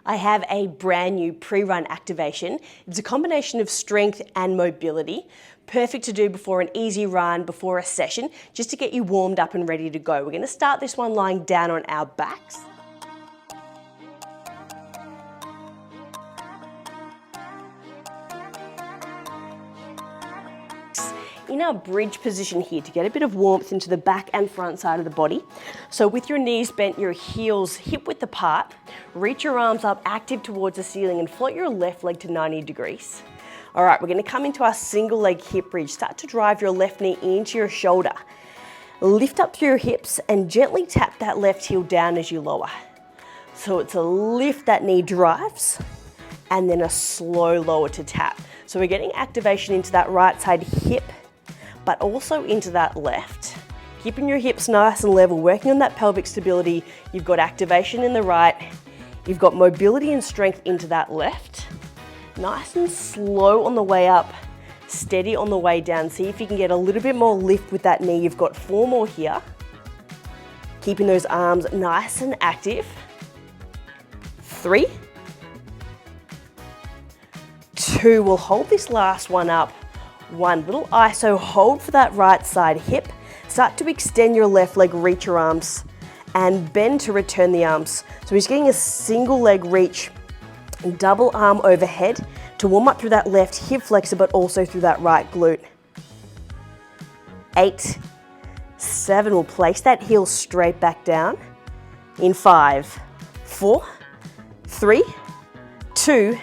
I have a brand new pre-run activation. It's a combination of strength and mobility, perfect to do before an easy run, before a session, just to get you warmed up and ready to go. We're going to start this one lying down on our backs. In our bridge position here to get a bit of warmth into the back and front side of the body. So with your knees bent, your heels hip width apart, reach your arms up active towards the ceiling and float your left leg to 90 degrees. All right, we're going to come into our single leg hip bridge. Start to drive your left knee into your shoulder. Lift up through your hips and gently tap that left heel down as you lower. So it's a lift, that knee drives, and then a slow lower to tap. So we're getting activation into that right side hip, but also into that left. Keeping your hips nice and level, working on that pelvic stability. You've got activation in the right, you've got mobility and strength into that left. Nice and slow on the way up, steady on the way down. See if you can get a little bit more lift with that knee. You've got 4 more here. Keeping those arms nice and active. 3, 2, we'll hold this last one up. 1, little iso, hold for that right side hip. Start to extend your left leg, reach your arms, and bend to return the arms. So we're just getting a single leg reach, double arm overhead to warm up through that left hip flexor, but also through that right glute. 8, 7, we'll place that heel straight back down. In 5, 4, 3, 2,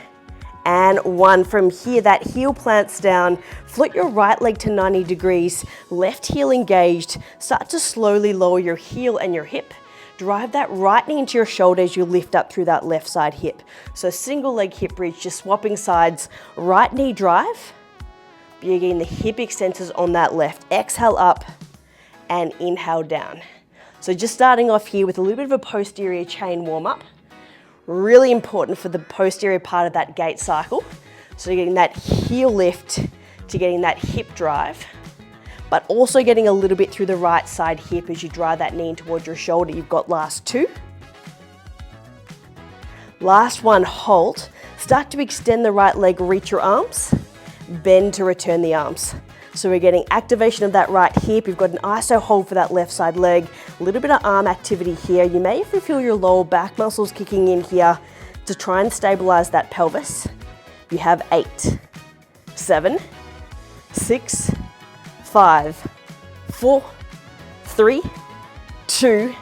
and 1. From here, that heel plants down, float your right leg to 90 degrees, left heel engaged, start to slowly lower your heel and your hip. Drive that right knee into your shoulder as you lift up through that left side hip. So single leg hip bridge, just swapping sides, right knee drive, again the hip extensors on that left. Exhale up and inhale down. So just starting off here with a little bit of a posterior chain warm up. Really important for the posterior part of that gait cycle. So you're getting that heel lift to getting that hip drive, but also getting a little bit through the right side hip as you drive that knee in towards your shoulder. You've got last 2. Last 1, hold. Start to extend the right leg, reach your arms, bend to return the arms. So we're getting activation of that right hip. You've got an iso hold for that left side leg. A little bit of arm activity here. You may even feel your lower back muscles kicking in here to try and stabilize that pelvis. You have 8, 7, 6, 5, 4, 3, 2,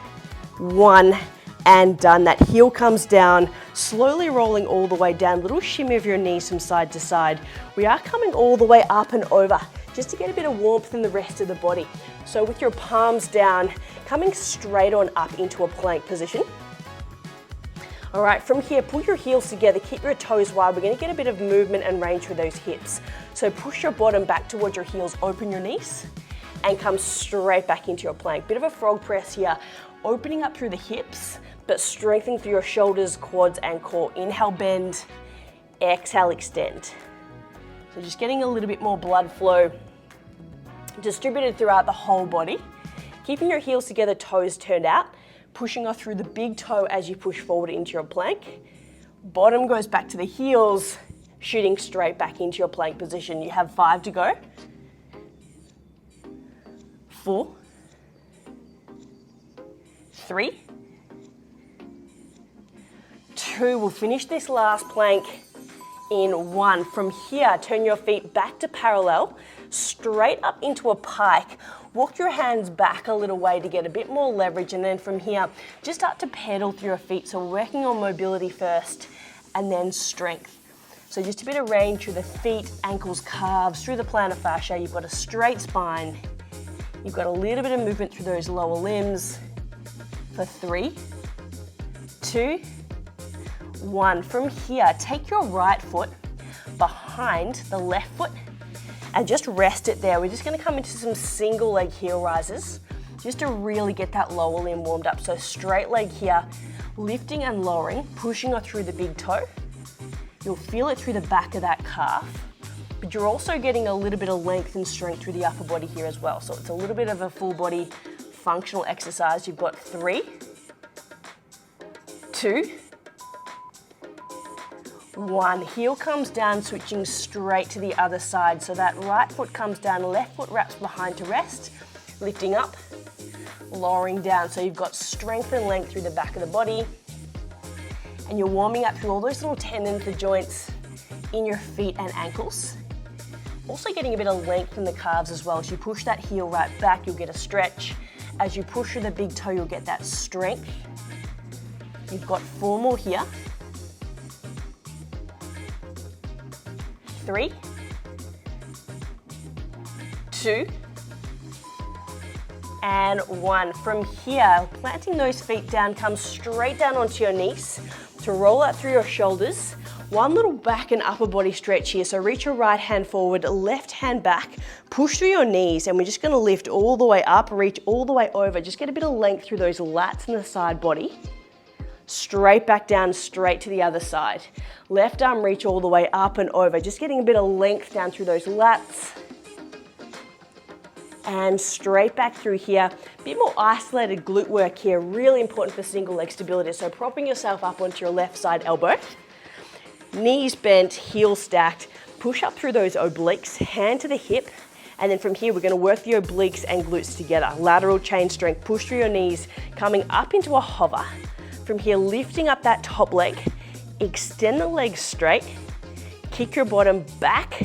1, and done. That heel comes down, slowly rolling all the way down. Little shimmy of your knees from side to side. We are coming all the way up and over, just to get a bit of warmth in the rest of the body. So with your palms down, coming straight on up into a plank position. All right, from here, pull your heels together, keep your toes wide. We're gonna get a bit of movement and range through those hips. So push your bottom back towards your heels, open your knees, and come straight back into your plank. Bit of a frog press here, opening up through the hips, but strengthening through your shoulders, quads, and core. Inhale, bend, exhale, extend. So just getting a little bit more blood flow distributed throughout the whole body. Keeping your heels together, toes turned out, pushing off through the big toe as you push forward into your plank. Bottom goes back to the heels, shooting straight back into your plank position. You have 5 to go. 4, 3, 2. We'll finish this last plank in 1. From here, turn your feet back to parallel, straight up into a pike. Walk your hands back a little way to get a bit more leverage, and then from here, just start to pedal through your feet. So we're working on mobility first, and then strength. So just a bit of range through the feet, ankles, calves, through the plantar fascia. You've got a straight spine. You've got a little bit of movement through those lower limbs. For 3, 2, 1. From here, take your right foot behind the left foot and just rest it there. We're just gonna come into some single leg heel rises just to really get that lower limb warmed up. So straight leg here, lifting and lowering, pushing her through the big toe. You'll feel it through the back of that calf, but you're also getting a little bit of length and strength through the upper body here as well. So it's a little bit of a full body functional exercise. You've got 3, 2, 1. Heel comes down, switching straight to the other side. So that right foot comes down, left foot wraps behind to rest, lifting up, lowering down. So you've got strength and length through the back of the body. And you're warming up through all those little tendons, the joints in your feet and ankles. Also getting a bit of length in the calves as well. As you push that heel right back, you'll get a stretch. As you push through the big toe, you'll get that strength. You've got 4 more here. 3, 2, and 1. From here, planting those feet down, come straight down onto your knees to roll out through your shoulders. One little back and upper body stretch here. So reach your right hand forward, left hand back, push through your knees, and we're just gonna lift all the way up, reach all the way over. Just get a bit of length through those lats and the side body. Straight back down, straight to the other side. Left arm reach all the way up and over. Just getting a bit of length down through those lats. And straight back through here. A bit more isolated glute work here. Really important for single leg stability. So propping yourself up onto your left side elbow. Knees bent, heels stacked. Push up through those obliques, hand to the hip. And then from here, we're gonna work the obliques and glutes together. Lateral chain strength, push through your knees, coming up into a hover. From here, lifting up that top leg, extend the legs straight, kick your bottom back,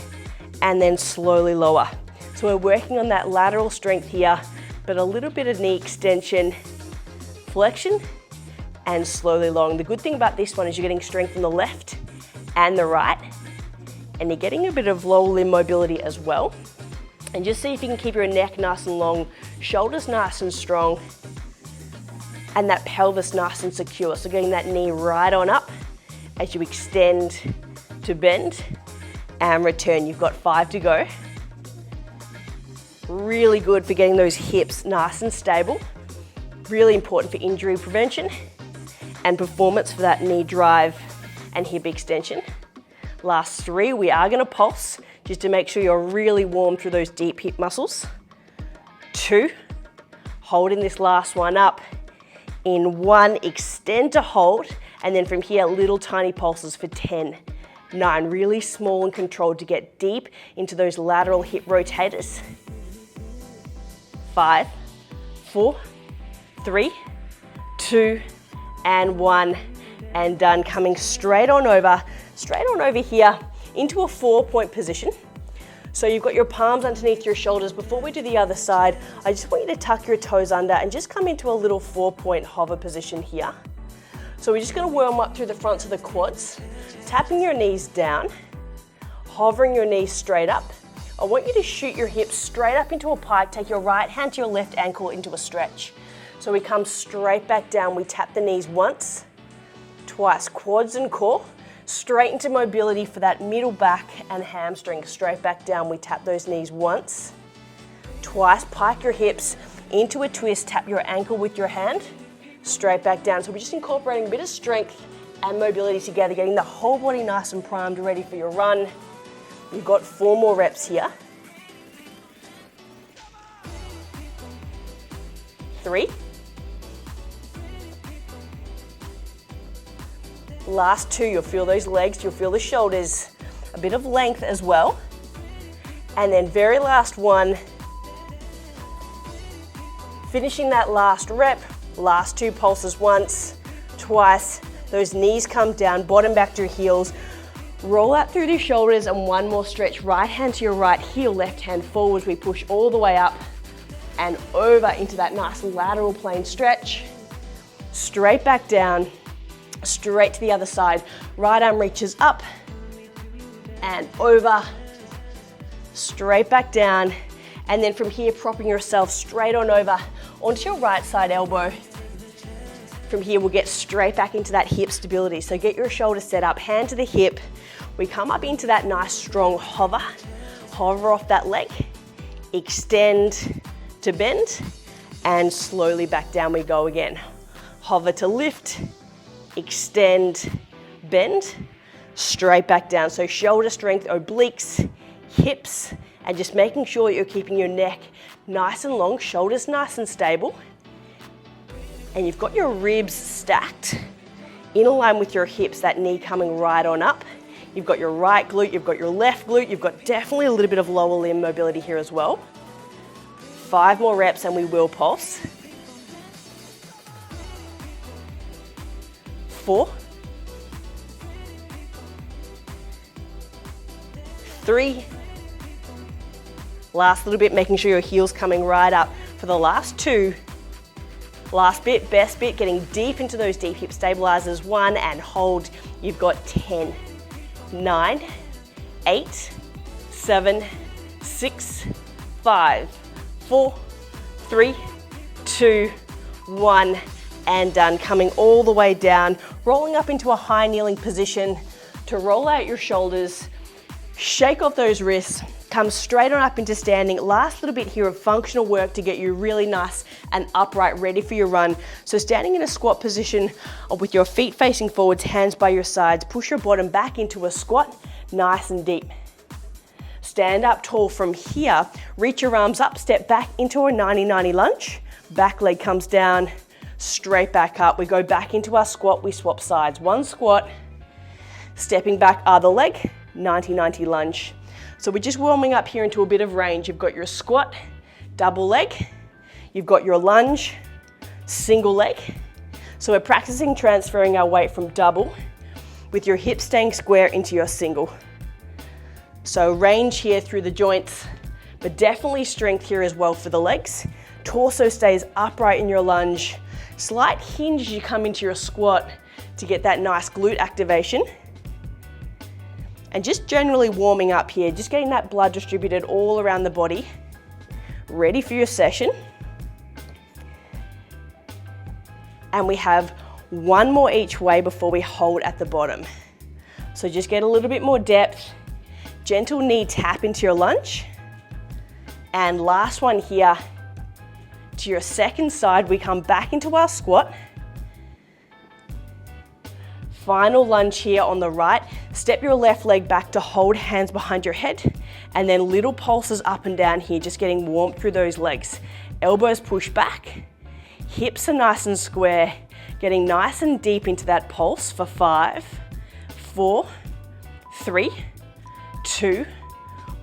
and then slowly lower. So we're working on that lateral strength here, but a little bit of knee extension, flexion, and slowly lowering. The good thing about this one is you're getting strength on the left and the right, and you're getting a bit of lower limb mobility as well. And just see if you can keep your neck nice and long, shoulders nice and strong, and that pelvis nice and secure. So getting that knee right on up as you extend to bend and return. You've got 5 to go. Really good for getting those hips nice and stable. Really important for injury prevention and performance for that knee drive and hip extension. Last 3, we are gonna pulse just to make sure you're really warm through those deep hip muscles. 2, holding this last one up. In 1, extend to hold, and then from here, little tiny pulses for 10, 9, really small and controlled to get deep into those lateral hip rotators. 5, 4, 3, 2, and 1, and done. Coming straight on over here into a 4-point position. So you've got your palms underneath your shoulders. Before we do the other side, I just want you to tuck your toes under and just come into a little 4-point hover position here. So we're just gonna warm up through the fronts of the quads, tapping your knees down, hovering your knees straight up. I want you to shoot your hips straight up into a pike, take your right hand to your left ankle into a stretch. So we come straight back down, we tap the knees once, twice, quads and core. Straight into mobility for that middle back and hamstring. Straight back down, we tap those knees once, twice, pike your hips into a twist, tap your ankle with your hand, straight back down. So we're just incorporating a bit of strength and mobility together, getting the whole body nice and primed, ready for your run. You've got 4 more reps here. 3. Last 2, you'll feel those legs, you'll feel the shoulders, a bit of length as well. And then very last 1, finishing that last rep, last 2 pulses once, twice, those knees come down, bottom back to your heels, roll out through the shoulders, and 1 more stretch, right hand to your right heel, left hand forward. We push all the way up and over into that nice lateral plane stretch, straight back down, straight to the other side. Right arm reaches up and over, straight back down, and then from here, propping yourself straight on over onto your right side elbow. From here, we'll get straight back into that hip stability. So get your shoulders set up, hand to the hip. We come up into that nice strong hover off that leg, extend to bend, and slowly back down we go again. Hover to lift, extend, bend, straight back down. So shoulder strength, obliques, hips, and just making sure you're keeping your neck nice and long, shoulders nice and stable. And you've got your ribs stacked in line with your hips, that knee coming right on up. You've got your right glute, you've got your left glute, you've got definitely a little bit of lower limb mobility here as well. 5 more reps and we will pulse. 4, 3, last little bit, making sure your heel's coming right up for the last 2. Last bit, best bit, getting deep into those deep hip stabilizers. 1 and hold. You've got 10, 9, 8, 7, 6, 5, 4, 3, 2, 1, and done. Coming all the way down, rolling up into a high kneeling position to roll out your shoulders, shake off those wrists, come straight on up into standing. Last little bit here of functional work to get you really nice and upright, ready for your run. So standing in a squat position with your feet facing forwards, hands by your sides, push your bottom back into a squat, nice and deep. Stand up tall from here, reach your arms up, step back into a 90-90 lunge. Back leg comes down, straight back up. We go back into our squat, we swap sides. 1 squat, stepping back, other leg, 90-90 lunge. So we're just warming up here into a bit of range. You've got your squat, double leg. You've got your lunge, single leg. So we're practicing transferring our weight from double with your hips staying square into your single. So range here through the joints, but definitely strength here as well for the legs. Torso stays upright in your lunge. Slight hinge as you come into your squat to get that nice glute activation. And just generally warming up here, just getting that blood distributed all around the body. Ready for your session. And we have 1 more each way before we hold at the bottom. So just get a little bit more depth. Gentle knee tap into your lunge. And last one here, to your second side, we come back into our squat. Final lunge here on the right. Step your left leg back to hold, hands behind your head, and then little pulses up and down here, just getting warm through those legs. Elbows push back, hips are nice and square, getting nice and deep into that pulse for 5, 4, 3, 2,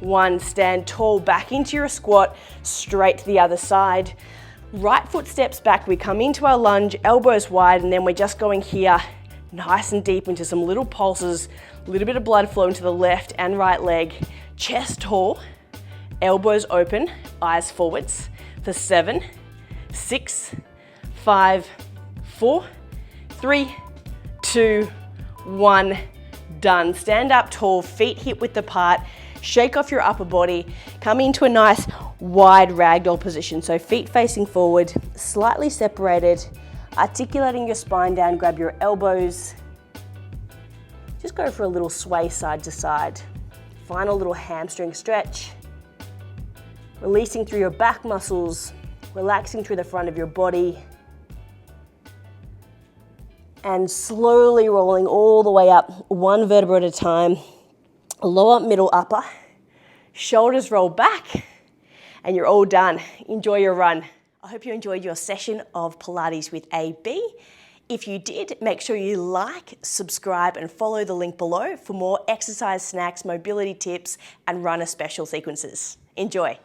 1. Stand tall, back into your squat, straight to the other side. Right foot steps back, we come into our lunge, elbows wide, and then we're just going here, nice and deep into some little pulses, a little bit of blood flow into the left and right leg. Chest tall, elbows open, eyes forwards for 7, 6, 5, 4, 3, 2, 1. Done. Stand up tall, feet hip width apart, shake off your upper body, come into a nice wide ragdoll position. So feet facing forward, slightly separated, articulating your spine down, grab your elbows. Just go for a little sway side to side. Final little hamstring stretch. Releasing through your back muscles, relaxing through the front of your body. And slowly rolling all the way up, 1 vertebra at a time. Lower, middle, upper. Shoulders roll back, and you're all done. Enjoy your run. I hope you enjoyed your session of Pilates with AB. If you did, make sure you like, subscribe, and follow the link below for more exercise snacks, mobility tips, and runner special sequences. Enjoy.